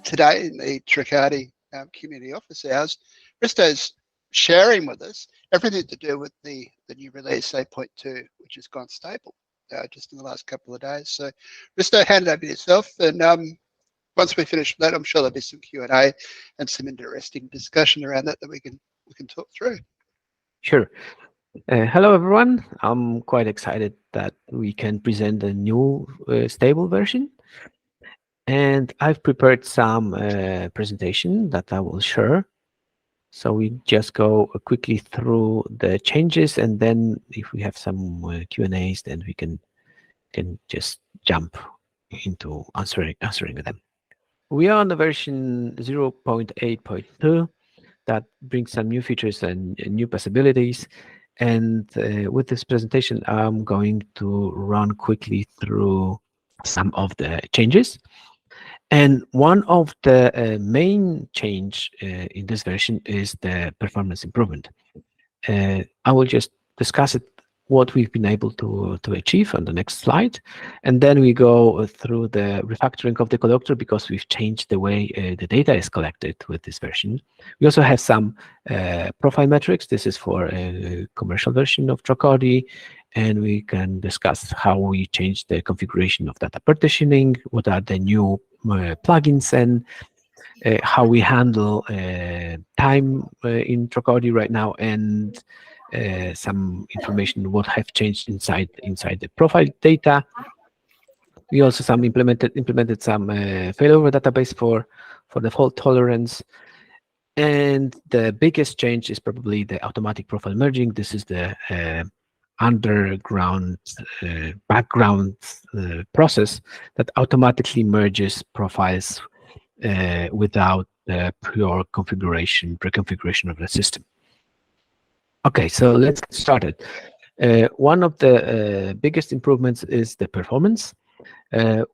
today in the Tracardi community office hours, Risto's sharing with us everything to do with the new release 8.2, which has gone stable just in the last couple of days. So Risto, hand it over to yourself, and once we finish that, I'm sure there'll be some Q&A and some interesting discussion around that we can talk through. Sure. Hello, everyone. I'm quite excited that we can present a new stable version. And I've prepared some presentation that I will share. So we just go quickly through the changes, and then if we have some Q&As, then we can just jump into answering them. We are on the version 0.8.2 that brings some new features and new possibilities. And with this presentation, I'm going to run quickly through some of the changes. And one of the main change in this version is the performance improvement. I will just discuss it, what we've been able to achieve on the next slide. And then we go through the refactoring of the collector, because we've changed the way the data is collected with this version. We also have some profile metrics. This is for a commercial version of Tracardi. And we can discuss how we change the configuration of data partitioning, what are the new plugins, and how we handle time in Tracardi right now, and some information what have changed inside the profile data. We also implemented some failover database for the fault tolerance. And the biggest change is probably the automatic profile merging. This is the background process that automatically merges profiles without the pre-configuration of the system. Okay, so let's get started. One of the biggest improvements is the performance.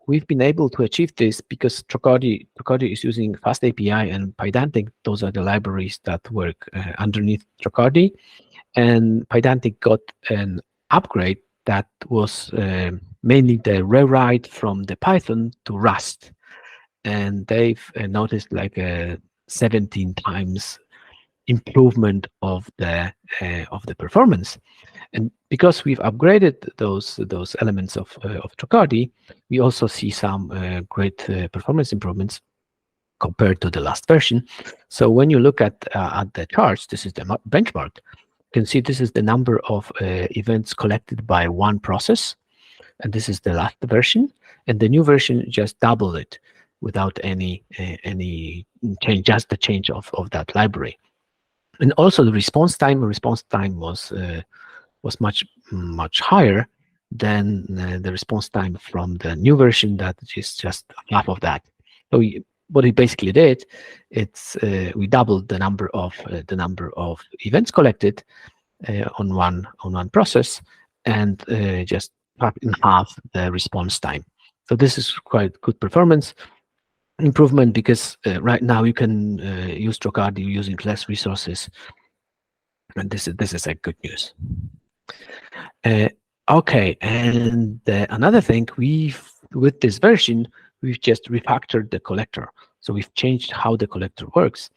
We've been able to achieve this because Tracardi is using Fast API and Pydantic. Those are the libraries that work underneath Tracardi. And Pydantic got an upgrade that was mainly the rewrite from the Python to Rust. And they've noticed like a 17 times improvement of the performance. And because we've upgraded those elements of Tracardi, we also see some great performance improvements compared to the last version. So when you look at the charts, this is the benchmark. You can see this is the number of events collected by one process, and this is the last version. And the new version just doubled it without any change, just the change of that library. And also the response time was much higher than the response time from the new version, that is just half of that. So what we basically did, we doubled the number of events collected on one process, and just cut in half the response time. So this is quite good performance improvement, because right now you can use Tracardi using less resources, and this is a good news. Okay, and another thing, with this version, we've just refactored the collector. So we've changed how the collector works.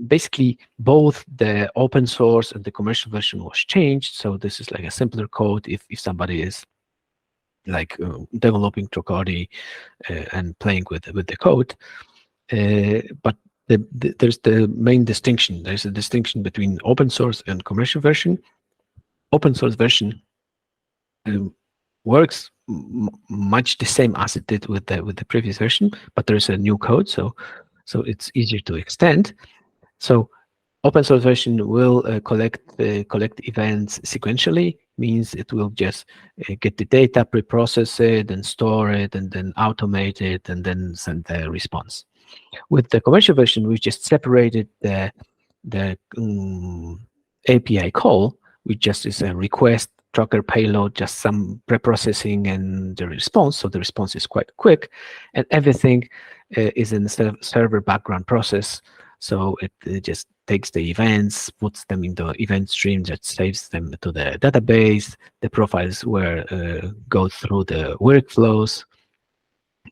Basically, both the open source and the commercial version was changed. So this is like a simpler code if somebody is like developing Tracardi and playing with the code. But there's the main distinction. There's a distinction between open source and commercial version. Open source version works much the same as it did with the previous version, but there's a new code, so it's easier to extend. So open source version will collect events sequentially, means it will just get the data, pre-process it, and store it, and then automate it, and then send the response. With the commercial version, we just separated the API call, which just is a request, tracker payload, just some pre-processing and the response. So the response is quite quick, and everything is in the server background process. So it just takes the events, puts them in the event stream, that saves them to the database. The profiles go through the workflows,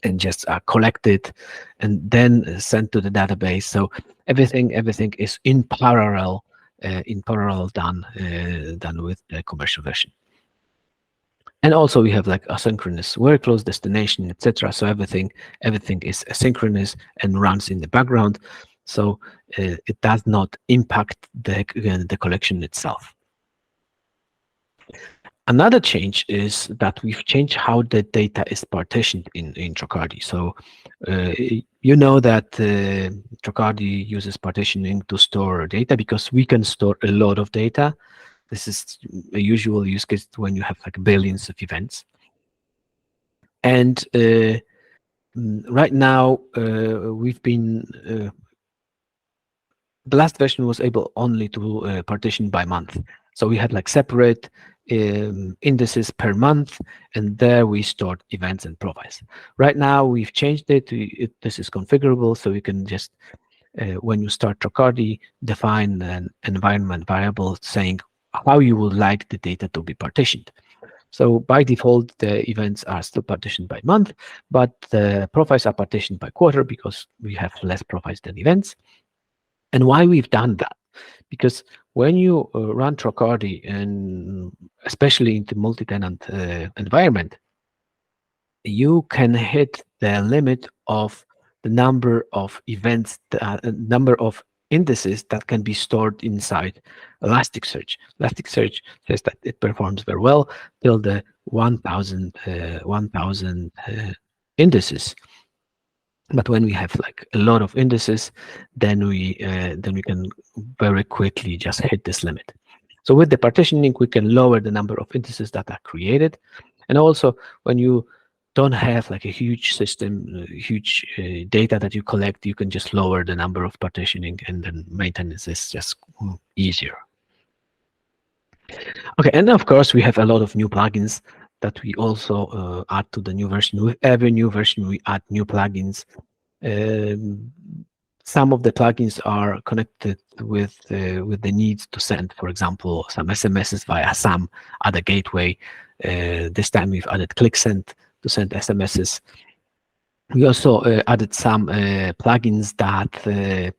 and just are collected and then sent to the database. So everything is in parallel done with the commercial version. And also we have like asynchronous workflows, destination, etc. So everything is asynchronous and runs in the background. So it does not impact the collection itself. Another change is that we've changed how the data is partitioned in Tracardi. So you know that Tracardi uses partitioning to store data because we can store a lot of data. This is a usual use case when you have like billions of events. And right now we've been the last version was able only to partition by month. So we had like separate indices per month, and there we stored events and profiles. Right now we've changed it. This is configurable, so you can just when you start Tracardi, define an environment variable saying how you would like the data to be partitioned. So by default, the events are still partitioned by month, but the profiles are partitioned by quarter because we have less profiles than events. And why we've done that? Because when you run Tracardi, and especially in the multi-tenant environment, you can hit the limit of the number of events, the number of indices that can be stored inside Elasticsearch. Elasticsearch says that it performs very well till the 1,000 indices. But when we have like a lot of indices, then we can very quickly just hit this limit. So with the partitioning, we can lower the number of indices that are created. And also when you don't have like a huge system, huge data that you collect, you can just lower the number of partitioning, and then maintenance is just easier. Okay, and of course we have a lot of new plugins that we also add to the new version. With every new version, we add new plugins. Some of the plugins are connected with the needs to send, for example, some SMSs via some other gateway. This time we've added ClickSend to send SMSs. We also added some plugins that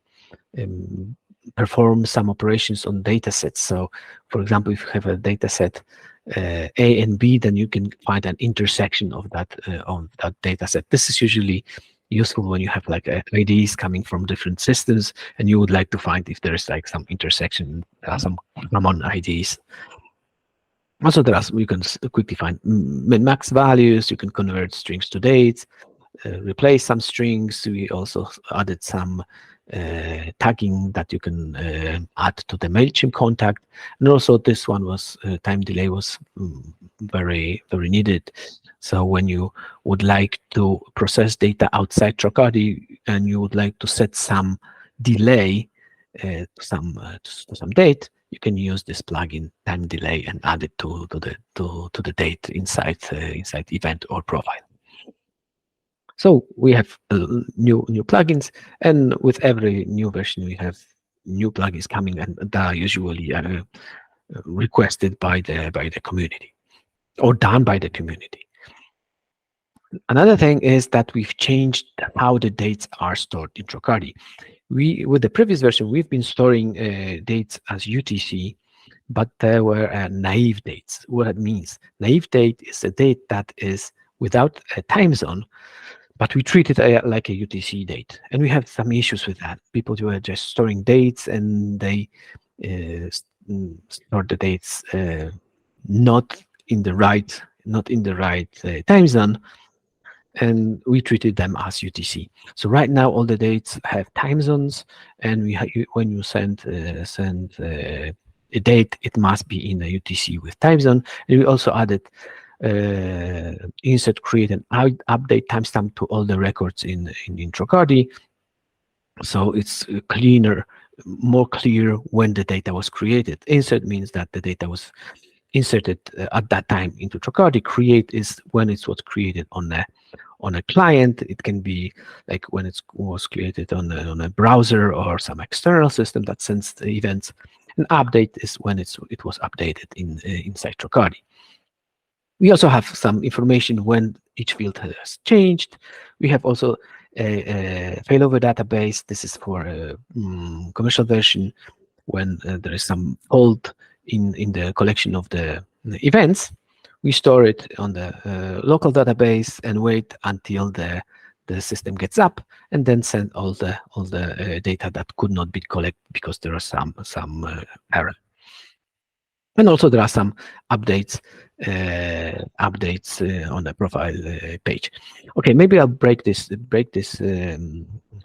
perform some operations on datasets. So, for example, if you have a dataset A and B, then you can find an intersection of that on that dataset. This is usually useful when you have like IDs coming from different systems, and you would like to find if there is like some intersection, some common IDs. Also, you can quickly find min-max values. You can convert strings to dates, replace some strings. We also added some tagging that you can add to the MailChimp contact. And also this one was time delay was very needed. So when you would like to process data outside Tracardi and you would like to set some delay to some date, you can use this plugin time delay and add it to the date inside event or profile. So we have new plugins, and with every new version we have new plugins coming, and they are usually requested by the community or done by the community. Another thing is that we've changed how the dates are stored in Tracardi. With the previous version, we've been storing dates as UTC, but there were naive dates. What that means? Naive date is a date that is without a time zone, but we treat it like a UTC date. And we have some issues with that. People were just storing dates, and they store the dates not in the right time zone, and we treated them as UTC. So right now all the dates have time zones, and when you send a date, it must be in a UTC with time zone. And we also added insert, create, and update timestamp to all the records in Tracardi, so it's cleaner, more clear when the data was created. Insert means that the data was inserted at that time into Tracardi. Create is when it was created on a client. It can be like when it was created on a browser or some external system that sends the events. And update is when it was updated inside Tracardi. We also have some information when each field has changed. We have also a failover database. This is for a commercial version when there is some fault in the collection of the events. We store it on the local database and wait until the system gets up, and then send all the data that could not be collected because there are some error. And also there are some updates on the profile page. Okay, maybe I'll break this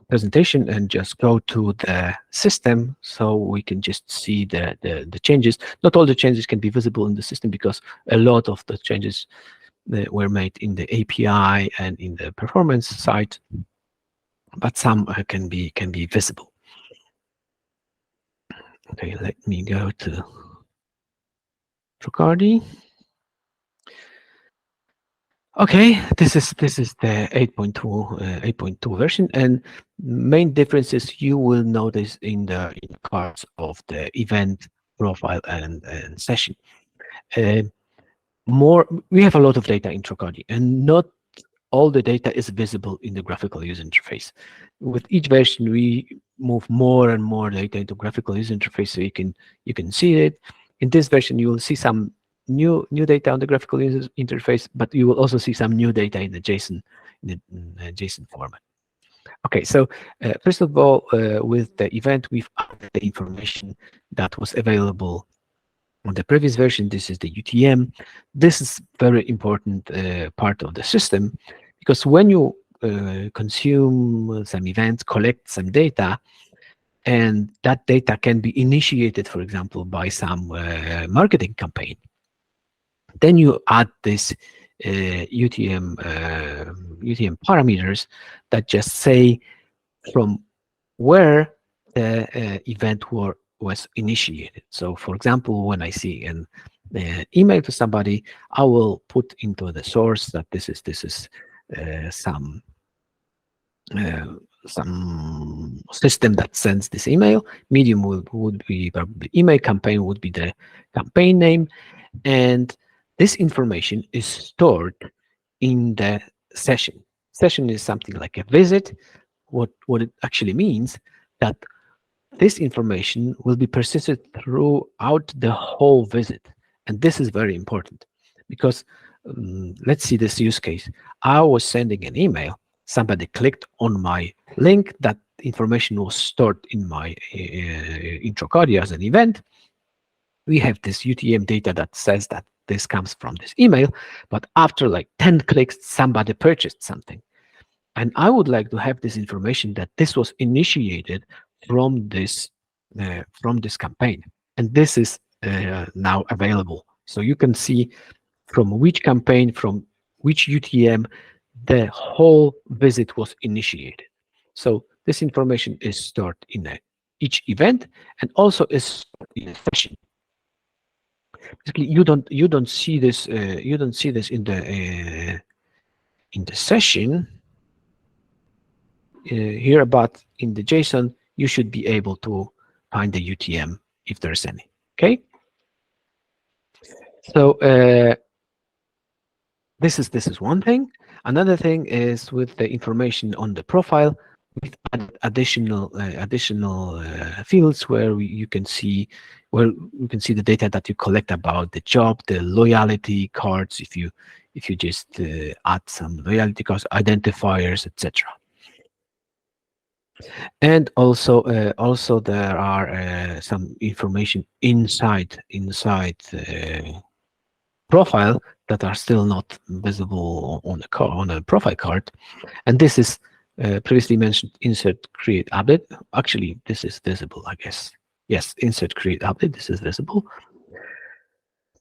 presentation and just go to the system so we can just see the changes. Not all the changes can be visible in the system because a lot of the changes were made in the API and in the performance side, but some can be visible. Okay, let me go to Tracardi. Okay, this is the 8.2 version, and main differences you will notice in the cards of the event, profile, and session. We have a lot of data in Tracardi, and not all the data is visible in the graphical user interface. With each version, we move more and more data into graphical user interface, so you can see it. In this version, you will see some new data on the graphical user interface, but you will also see some new data in the JSON format. Okay, so first of all, with the event, we've added the information that was available on the previous version. This is the UTM. This is very important part of the system, because when you consume some events, collect some data, and that data can be initiated, for example, by some marketing campaign, then you add this UTM parameters that just say from where the event was initiated. So, for example, when I see an email to somebody, I will put into the source that this is some system that sends this email. Medium would be the email, campaign would be the campaign name, and this information is stored in the session. Session is something like a visit. What it actually means that this information will be persisted throughout the whole visit. And this is very important because let's see this use case. I was sending an email. Somebody clicked on my link. That information was stored in my Tracardi as an event. We have this UTM data that says that this comes from this email, but after like 10 clicks, somebody purchased something. And I would like to have this information that this was initiated from this campaign, and this is now available. So you can see from which campaign, from which UTM, the whole visit was initiated. So this information is stored in each event, and also is stored in a session. Basically, you don't see this in the session here, but in the JSON you should be able to find the UTM if there's any. Okay, so this is one thing. Another thing is with the information on the profile, we've added additional fields where you can see the data that you collect about the job, the loyalty cards, if you just add some loyalty cards, identifiers, etc. And also there are some information inside profile that are still not visible on a profile card, and this is previously mentioned insert create update. Actually, this is visible, I guess. Yes, insert create update, this is visible.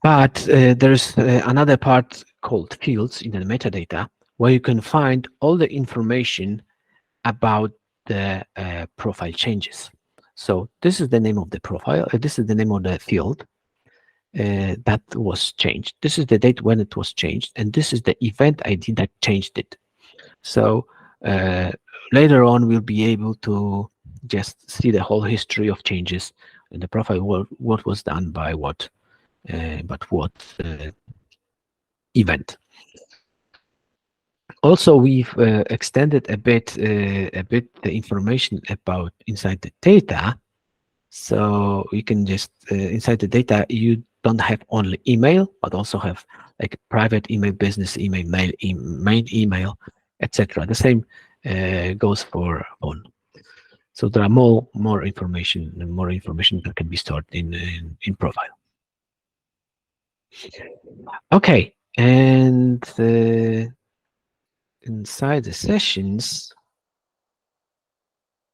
But there's another part called fields in the metadata where you can find all the information about the profile changes. So this is the name of the profile. This is the name of the field that was changed. This is the date when it was changed, and this is the event ID that changed it. So later on, we'll be able to just see the whole history of changes in the profile, what was done by what, event. Also, we've extended a bit the information about inside the data. So you can just inside the data, you don't have only email, but also have like private email, business email, main email, etc. The same goes for phone. So there are more information that can be stored in profile. Okay, and inside the sessions,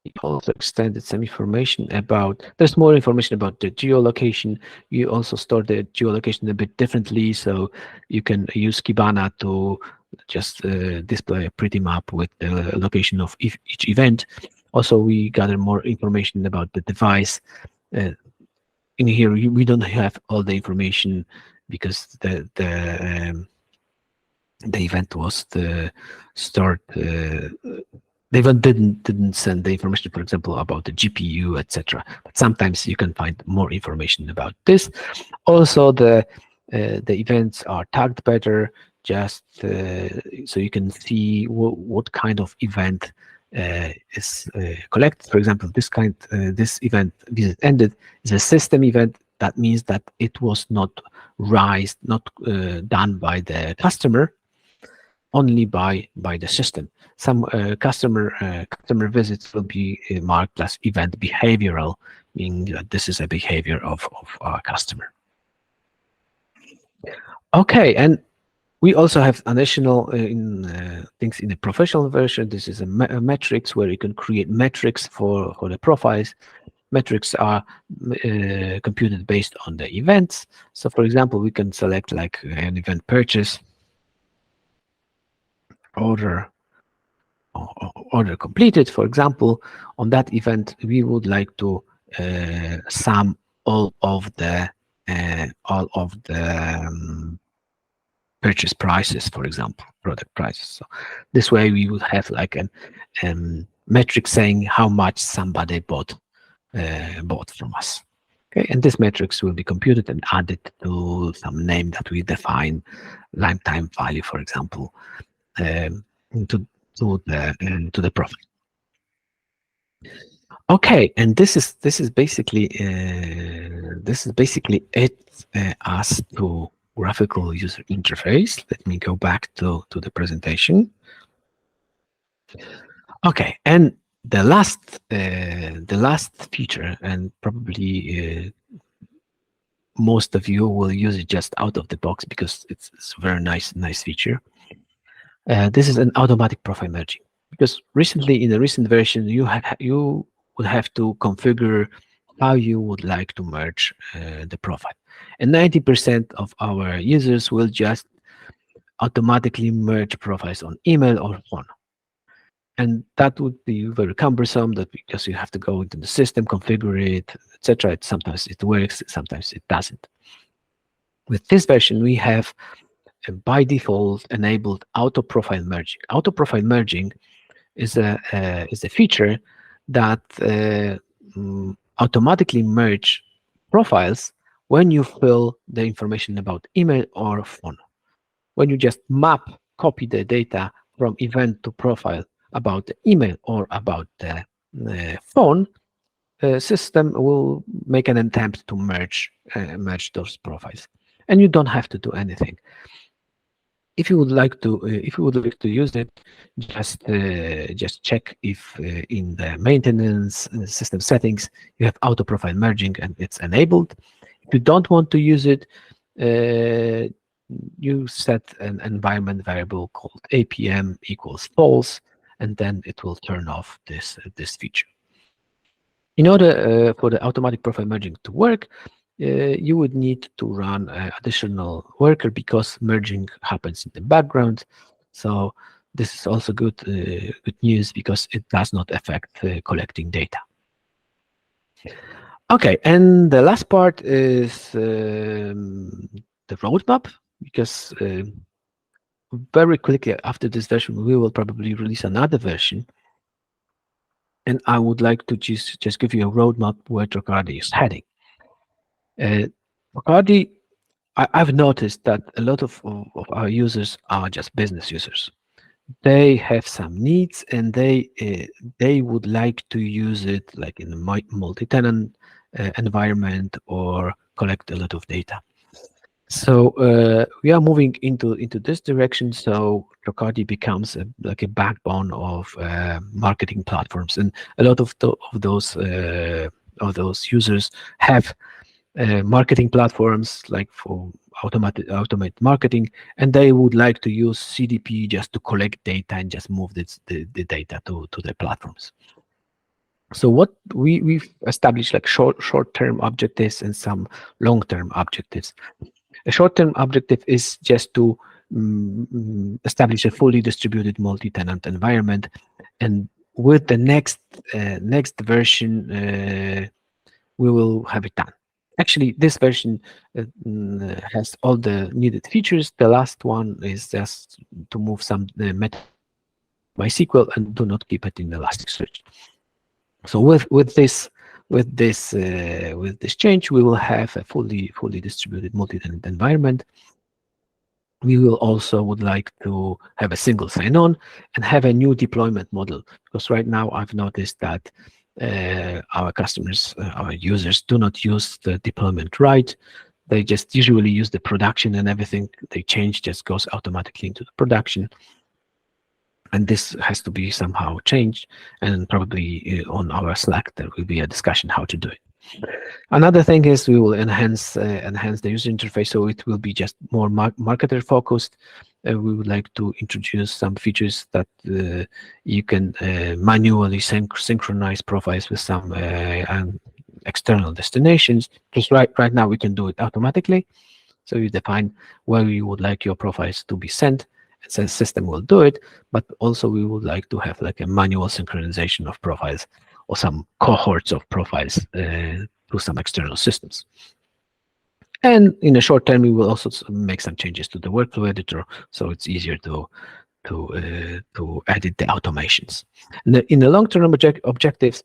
we also extended some information about, there's more information about the geolocation. You also store the geolocation a bit differently, so you can use Kibana to just display a pretty map with the location of each event. Also, we gather more information about the device. In here, we don't have all the information because the event was stored. The event didn't send the information, for example, about the GPU, etc. But sometimes you can find more information about this. Also, the events are tagged better, just so you can see what kind of event is collected. For example, this event visit ended is a system event. That means that it was not raised, not done by the customer, only by the system. Some customer visits will be marked as event behavioral, meaning that this is a behavior of our customer. Okay, and we also have additional things in the professional version. This is a metrics where you can create metrics for the profiles. Metrics are computed based on the events. So, for example, we can select like an event purchase, order completed. For example, on that event, we would like to sum all of the purchase prices, for example, product prices. So this way, we would have like a metric saying how much somebody bought from us. Okay, and this metrics will be computed and added to some name that we define, lifetime value, for example, to the profit. Okay, and this is basically it as to graphical user interface. Let me go back to the presentation. Okay, and the last feature, and probably most of you will use it just out of the box because it's a very nice feature. This is an automatic profile merging, because recently in the recent version you would have to configure how you would like to merge the profile, and 90% of our users will just automatically merge profiles on email or phone, and that would be very cumbersome, that because you have to go into the system, configure it, etc. Sometimes it works, sometimes it doesn't. With this version, we have by default enabled auto profile merging. Auto profile merging is a feature that automatically merge profiles when you fill the information about email or phone. When you just copy the data from event to profile about the email or about the phone, the system will make an attempt to merge those profiles, and you don't have to do anything. If you would like to use it, just check if in the maintenance system settings you have auto profile merging and it's enabled. If you don't want to use it, you set an environment variable called APM equals false, and then it will turn off this feature. In order for the automatic profile merging to work, you would need to run an additional worker because merging happens in the background. So this is also good news because it does not affect collecting data. Okay, and the last part is the roadmap, because very quickly after this version, we will probably release another version. And I would like to just give you a roadmap where Tracardi is heading. Tracardi I've noticed that a lot of our users are just business users. They have some needs, and they would like to use it like in a multi-tenant environment or collect a lot of data. So we are moving into this direction. So Tracardi becomes like a backbone of marketing platforms, and a lot of those users have marketing platforms like for automate marketing, and they would like to use CDP just to collect data and just move the data to their platforms. So what we've established like short-term objectives and some long-term objectives. A short-term objective is just to establish a fully distributed multi-tenant environment, and with the next version, we will have it done. Actually, this version has all the needed features. The last one is just to move some MySQL and do not keep it in Elasticsearch. So with this change, we will have a fully distributed multi-tenant environment. We will also would like to have a single sign-on and have a new deployment model, because right now I've noticed that our customers, our users do not use the deployment right. They just usually use the production, and everything they change just goes automatically into the production. And this has to be somehow changed, and probably on our Slack there will be a discussion how to do it. Another thing is we will enhance the user interface, so it will be just more marketer focused. We would like to introduce some features that you can manually synchronize profiles with some external destinations. Because right now we can do it automatically. So you define where you would like your profiles to be sent, and the system will do it. But also we would like to have like a manual synchronization of profiles or some cohorts of profiles to some external systems. And in the short term, we will also make some changes to the workflow editor, so it's easier to edit the automations. In the long-term objectives,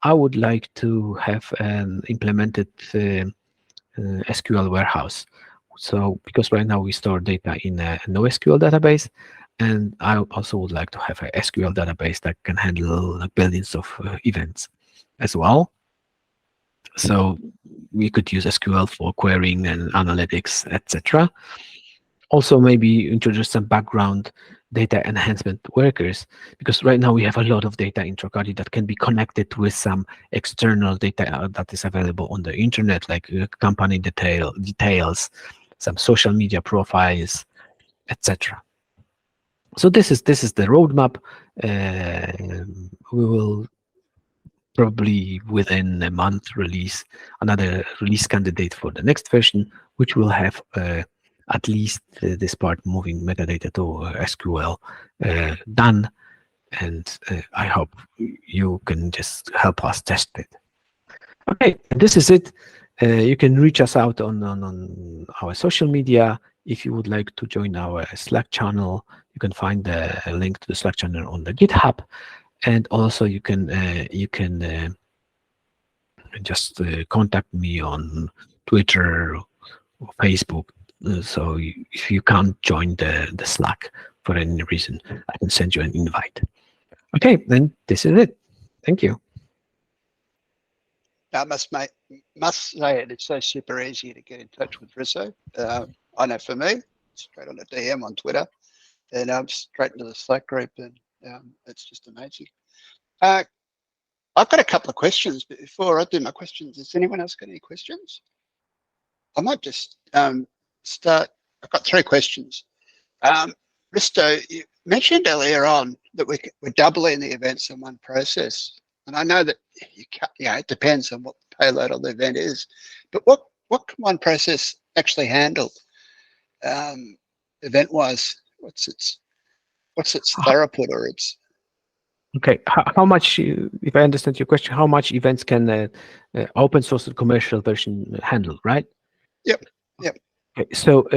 I would like to have an implemented SQL warehouse. So because right now we store data in a NoSQL database, and I also would like to have a SQL database that can handle billions of events as well. So we could use SQL for querying and analytics, etc. Also, maybe introduce some background data enhancement workers, because right now we have a lot of data in Tracardi that can be connected with some external data that is available on the internet, like company details, some social media profiles, etc. So this is the roadmap. We will probably within a month release another release candidate for the next version, which will have at least this part moving metadata to SQL done. And I hope you can just help us test it. Okay, this is it. You can reach us out on our social media. If you would like to join our Slack channel, you can find the link to the Slack channel on the GitHub. And also you can just contact me on Twitter or Facebook. So if you can't join the Slack for any reason, I can send you an invite. Okay, then this is it. Thank you. I must say it's so super easy to get in touch with Risso. I know for me, straight on a DM on Twitter, and straight into the Slack group, and it's just amazing. I've got a couple of questions, but before I do my questions, has anyone else got any questions? I might just start. I've got 3 questions. Risto, you mentioned earlier on that we're doubling the events in one process. And I know that it depends on what the payload of the event is, but what can one process actually handle event-wise? What's its throughput or its? Okay, how much? If I understand your question, how much events can open source and commercial version handle? Right? Yep. Okay, so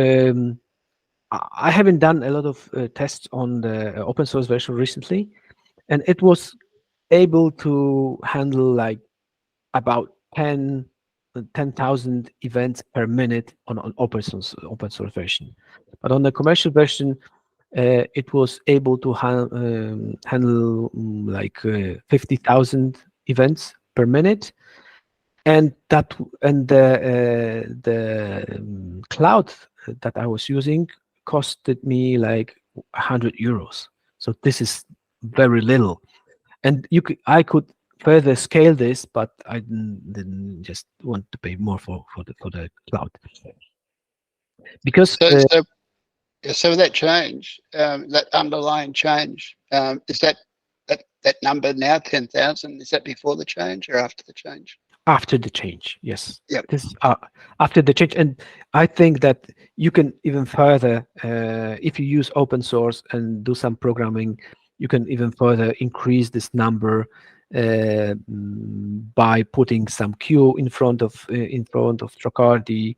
I haven't done a lot of tests on the open source version recently, and it was able to handle like about 10 10,000 events per minute on open source version. But on the commercial version, it was able to handle like 50,000 events per minute, and the cloud that I was using costed me like 100 euros. So this is very little, and I could further scale this, but I didn't just want to pay more for the cloud because So, yeah, so with that change, that underlying change, is that number now 10,000? Is that before the change or after the change? after the change, yes, Yep. this after the change, and I think that you can even further if you use open source and do some programming, you can even further increase this number by putting some queue in front of Tracardi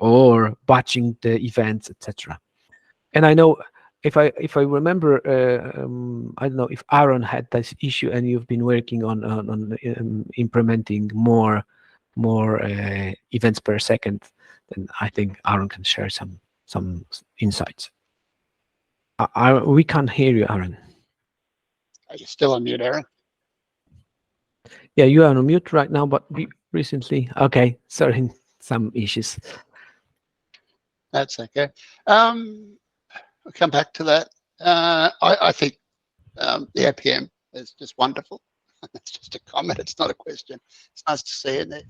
or batching the events, etc. And I know if I remember, I don't know if Aaron had this issue, and you've been working on implementing more events per second. Then I think Aaron can share some insights. We can't hear you, Aaron. Are you still on mute, Aaron? Yeah, you are on mute right now, but recently. Okay, sorry, some issues. That's okay. We'll come back to that. I think the APM is just wonderful. It's just a comment. It's not a question. It's nice to see it there.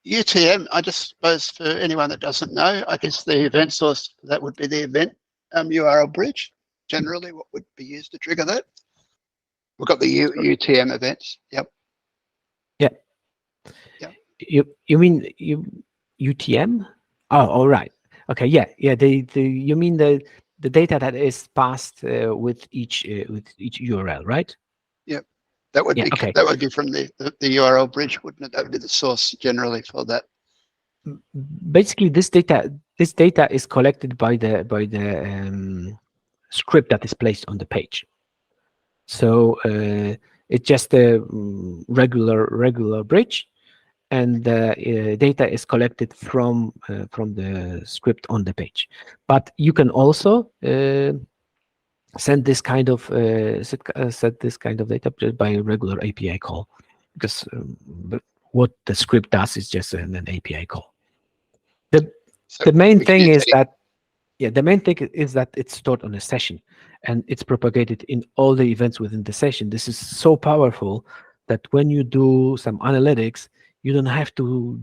UTM, I just suppose for anyone that doesn't know, I guess the event source, that would be the event URL bridge. Generally, what would be used to trigger that? We've got the UTM events. Yep. Yeah. Yep. You mean UTM? Oh, all right. Okay. Yeah. Yeah. You mean the data that is passed with each URL, right? Yep. That would Yeah. be Okay. that would be from the URL bridge, wouldn't it? That would be the source generally for that. Basically, this data is collected by the script that is placed on the page. So it's just a regular bridge, and the data is collected from the script on the page. But you can also send this kind of set this kind of data just by a regular API call, because what the script does is just an API call. The So the main we could thing use is any, that the main thing is that it's stored on a session, and it's propagated in all the events within the session. This is so powerful that when you do some analytics, you don't have to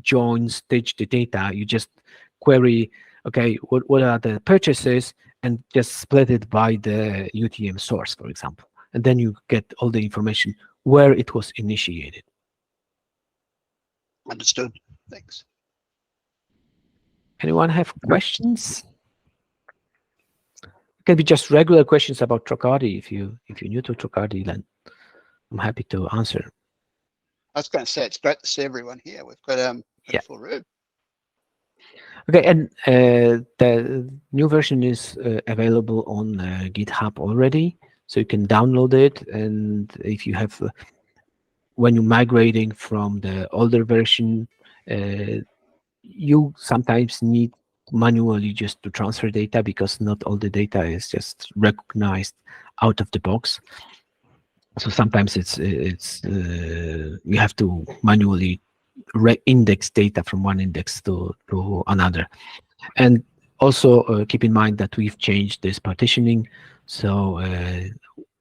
stitch the data. You just query, okay, what are the purchases, and just split it by the UTM source, for example. And then you get all the information where it was initiated. understood. Thanks. Anyone have questions? It can be just regular questions about Tracardi. If you're new to Tracardi, then I'm happy to answer. I was going to say it's great to see everyone here. We've got a full room. Okay, and the new version is available on GitHub already, so you can download it. And if you have, when you're migrating from the older version, you sometimes need manually just to transfer data, because not all the data is just recognized out of the box. So sometimes it's you have to manually index data from one index to another. And also keep in mind that we've changed this partitioning. So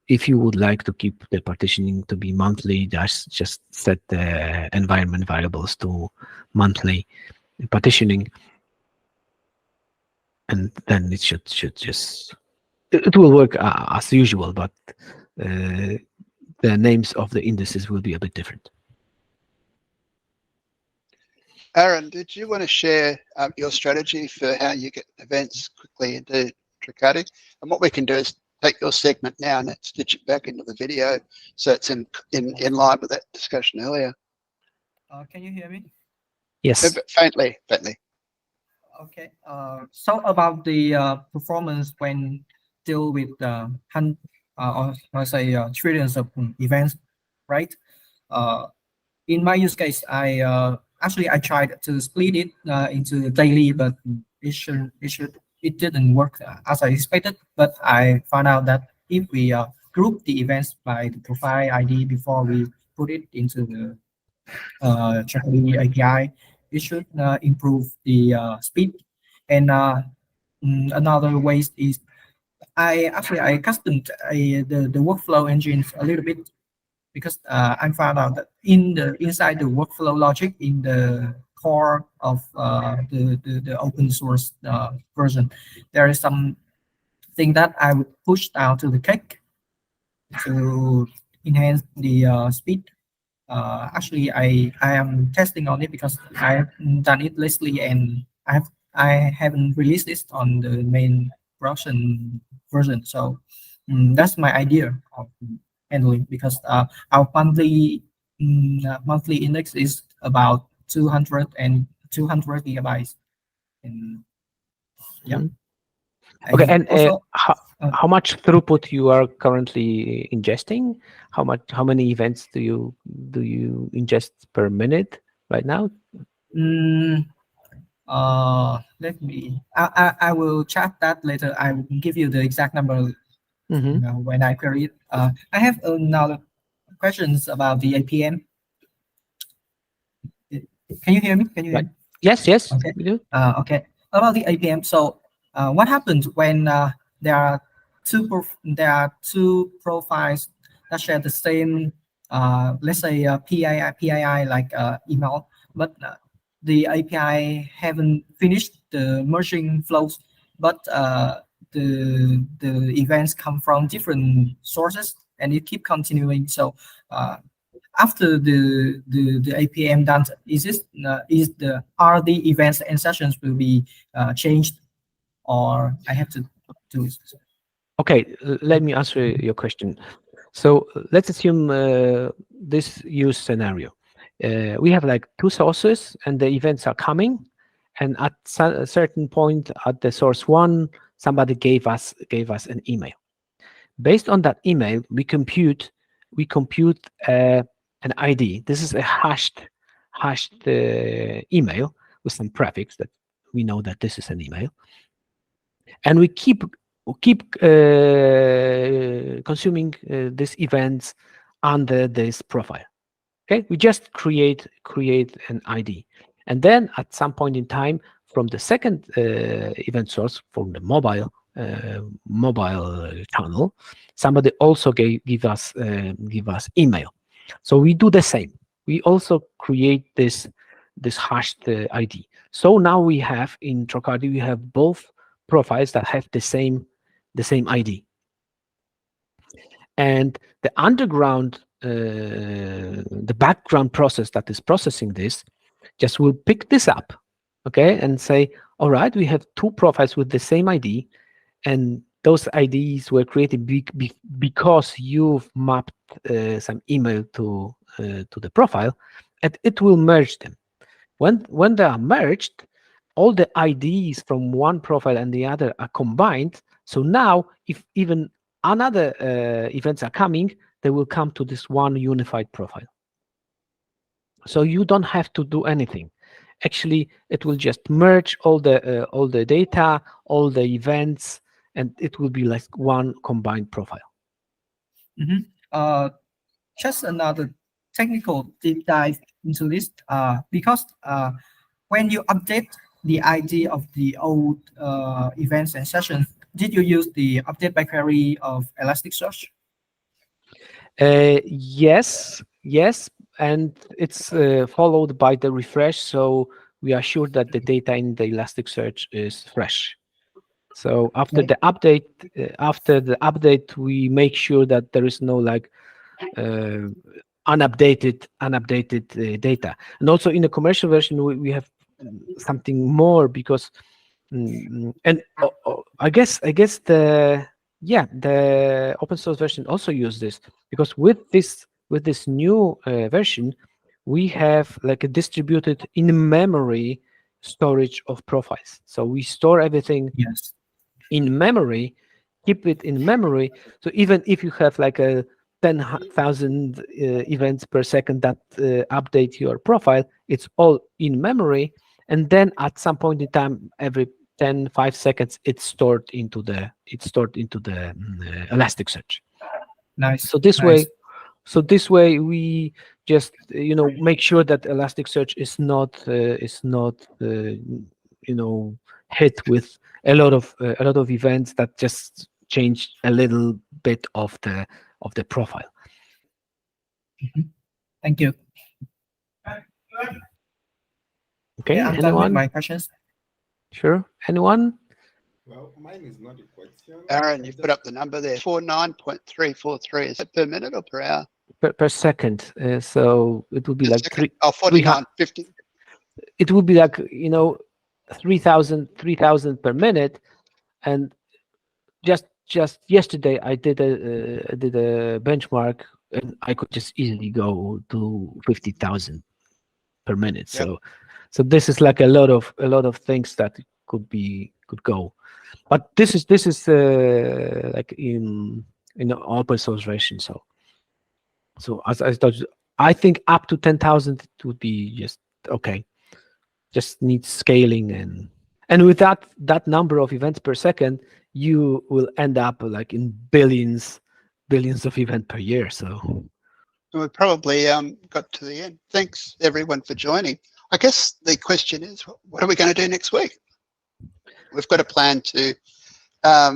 if you would like to keep the partitioning to be monthly, just set the environment variables to monthly partitioning, and then it should just it will work as usual, but the names of the indices will be a bit different. Aaron, did you want to share your strategy for how you get events quickly into Tracardi? And what we can do is take your segment now and stitch it back into the video, so it's in line with that discussion earlier. Can you hear me? Yes. Faintly. Okay. So about the performance when deal with or I say trillions of events, right? in my use case, actually I tried to split it into daily, but it didn't work as I expected. But I found out that if we group the events by the profile ID before we put it into the Tracardi API, it should improve the speed. And another ways is I customed the workflow engines a little bit because I found out that inside the workflow logic in the core of the open source version, there is some thing that I would push down to the cake to enhance the speed. Actually, I am testing on it because I've done it lately and I haven't released this on the main production version. So that's my idea of handling because our monthly index is about 200 and 200 gigabytes. And yeah. Mhm. Okay, and also, how much throughput you are currently ingesting? How many events do you ingest per minute right now? Let me. I will check that later. I will give you the exact number Mm-hmm. when I query it. I have another questions about the APM. Can you hear me? Can you hear Right. me? Yes, yes, Okay. we do. Okay. About the APM. So, what happens when there are two profiles that share the same, let's say PII like email, but the API haven't finished the merging flows, but the events come from different sources and it keep continuing. So after the APM done, is the are the events and sessions will be changed, or I have to do it? Okay, let me answer your question. So let's assume this use scenario. We have like two sources and the events are coming, and at a certain point at the source one, somebody gave us an email. Based on that email, we compute an ID. This is a hashed email with some prefix that we know that this is an email, and we keep consuming these events under this profile. Okay, we just create an ID, and then at some point in time, from the second event source, from the mobile channel, somebody also give us email. So we do the same. We also create this hashed ID. So now we have in Tracardi, we have both profiles that have the same ID. And the underground, the background process that is processing this just will pick this up, okay, and say, all right, we have two profiles with the same ID, and those IDs were created because you've mapped some email to the profile, and it will merge them. When they are merged, all the IDs from one profile and the other are combined. So now, if even another events are coming, they will come to this one unified profile. So you don't have to do anything. Actually, it will just merge all the data, all the events, and it will be like one combined profile. Just another technical deep dive into this, because when you update the ID of the old events and sessions, did you use the update by query of Elasticsearch? Yes, and it's followed by the refresh, so we are sure that the data in the Elasticsearch is fresh. So after Okay. the update, we make sure that there is no like unupdated data. And also in the commercial version, we have something more because, and I guess the open source version also use this, because with this new version, we have like a distributed in-memory storage of profiles. So we store everything Yes. in memory, keep it in memory. So even if you have like a 10,000 events per second that update your profile. It's all in memory, and then at some point in time, every 5 seconds, it's stored into the Elasticsearch. Nice. So this Nice. way, we just make sure that Elasticsearch is not hit with a lot of events that just change a little bit of the profile. Thank you. Okay, Yeah, I'm done with anyone? my questions. Sure, anyone? Well, mine is not a question. Aaron, you've put up the number there, 49.343. Is that per minute or per hour? Per second. So it would be Per like second? Oh, 49.50. it would be like 3,000 per minute. And just yesterday I did a benchmark, and I could just easily go to 50,000 per minute. Yep. So this is like a lot of things that could go. But this is like in open source version. So as I thought, I think up to 10,000 it would be just okay. Just needs scaling, and with that number of events per second, you will end up like in billions of events per year. So We probably got to the end. Thanks everyone for joining. I guess the question is, what are we going to do next week? We've got a plan to. I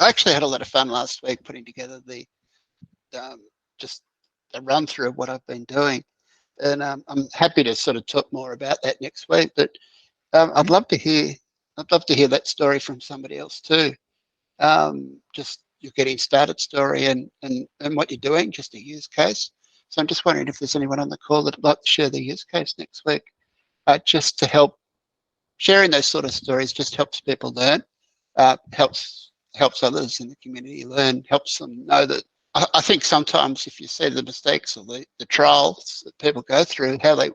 actually had a lot of fun last week putting together the just a run through of what I've been doing, and I'm happy to sort of talk more about that next week. But I'd love to hear that story from somebody else too. Just your getting started story and what you're doing, just a use case. So I'm just wondering if there's anyone on the call that'd like to share their use case next week, just to help. Sharing those sort of stories just helps people learn, helps others in the community learn, helps them know that. I think sometimes if you see the mistakes or the trials that people go through, how they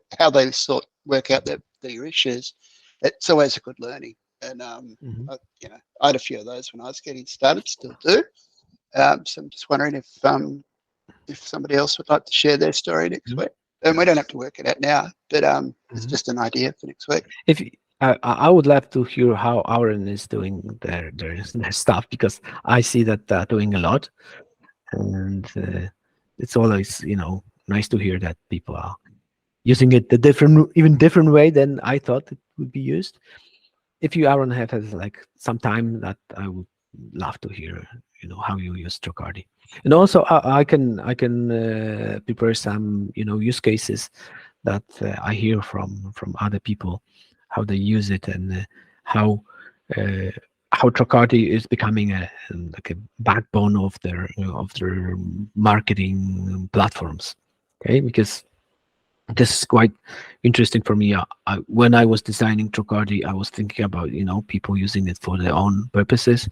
work out their issues, it's always a good learning. And I had a few of those when I was getting started, still do. So I'm just wondering if somebody else would like to share their story next week. And we don't have to work it out now, but it's just an idea for next week. if I would love to hear how Aaron is doing their stuff, because I see that they're doing a lot, and it's always nice to hear that people are using it even different way than I thought it would be used. If you, Aaron, have like some time, that I would love to hear how you use Tracardi. And also I can prepare some use cases that I hear from other people, how they use it, and how Tracardi is becoming like a backbone of their marketing platforms. Okay, because this is quite interesting for me. When I was designing Tracardi, I was thinking about people using it for their own purposes,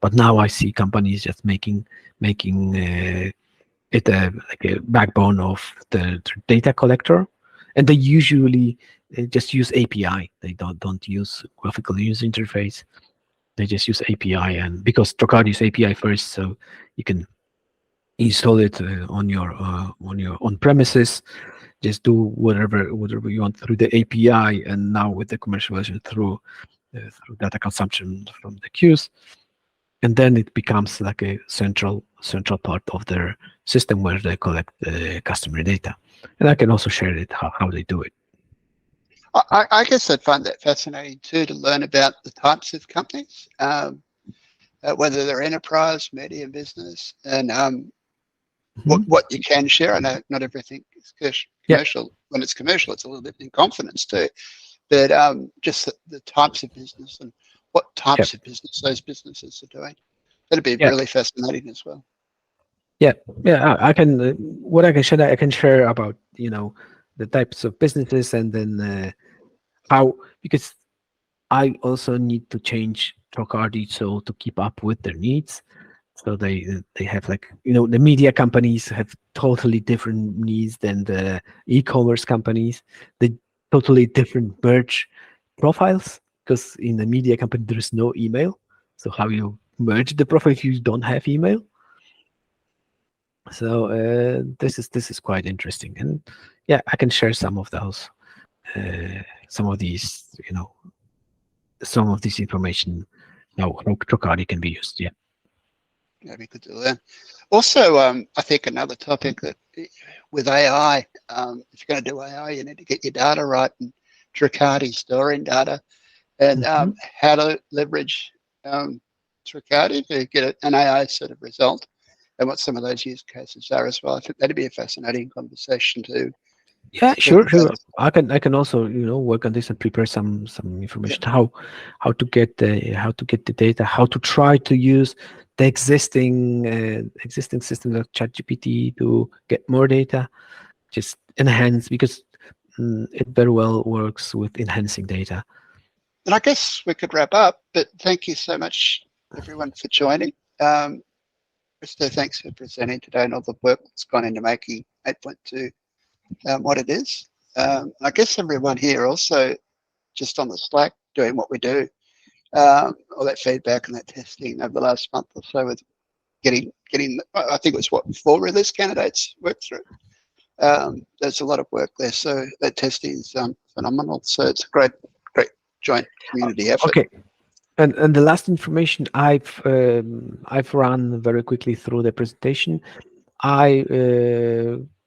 but now I see companies just making it like a backbone of the data collector, and they usually just use API. They don't use graphical user interface. They just use API, and because Tracardi is API first, so you can install it on your on premises. Just do whatever you want through the API, and now with the commercial version through data consumption from the queues, and then it becomes like a central part of their system where they collect the customer data. And I can also share it how they do it. I guess I'd find that fascinating too, to learn about the types of companies, whether they're enterprise, medium business, and what you can share. I know not everything is commercial. Yeah. When it's commercial, it's a little bit in confidence too. But just the types of business and what types of business those businesses are doing. That'd be really fascinating as well. Yeah, I can. What I can share about the types of businesses, and then how, because I also need to change Tracardi so to keep up with their needs. So they have like the media companies have totally different needs than the e-commerce companies. They totally different merge profiles, because in the media company there is no email. So how you merge the profile if you don't have email? So this is quite interesting, and yeah, I can share some of those, some of these, some of this information, how Tracardi can be used. Yeah. Yeah, we could do that. Also, I think another topic that with AI, if you're going to do AI, you need to get your data right, and Tracardi storing data, and how to leverage Tracardi to get an AI sort of result, and what some of those use cases are as well. I think that'd be a fascinating conversation too. Yeah, sure. I can also work on this and prepare some information, how to get the data, how to try to use the existing system like ChatGPT to get more data, just enhance, because it very well works with enhancing data. And I guess we could wrap up, but thank you so much everyone for joining. Risto, thanks for presenting today and all the work that's gone into making 8.2 what it is. I guess everyone here also just on the Slack doing what we do, all that feedback and that testing over the last month or so with getting, I think it was what, 4 release candidates worked through. There's a lot of work there, so that testing is phenomenal. So it's a great joint community effort. Okay. And the last information I've run very quickly through the presentation. I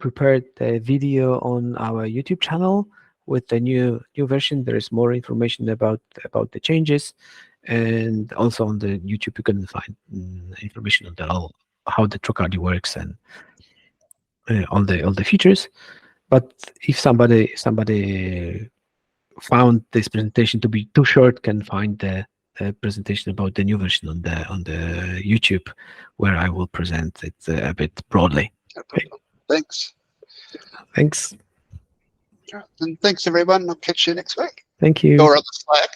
prepared a video on our YouTube channel with the new version. There is more information about the changes, and also on the YouTube you can find information on how the Tracardi works and all the features. But if somebody found this presentation to be too short, can find the presentation about the new version on the YouTube, where I will present it a bit broadly. Okay. Thanks. Thanks. And thanks everyone. I'll catch you next week. Thank you. Or on the Slack.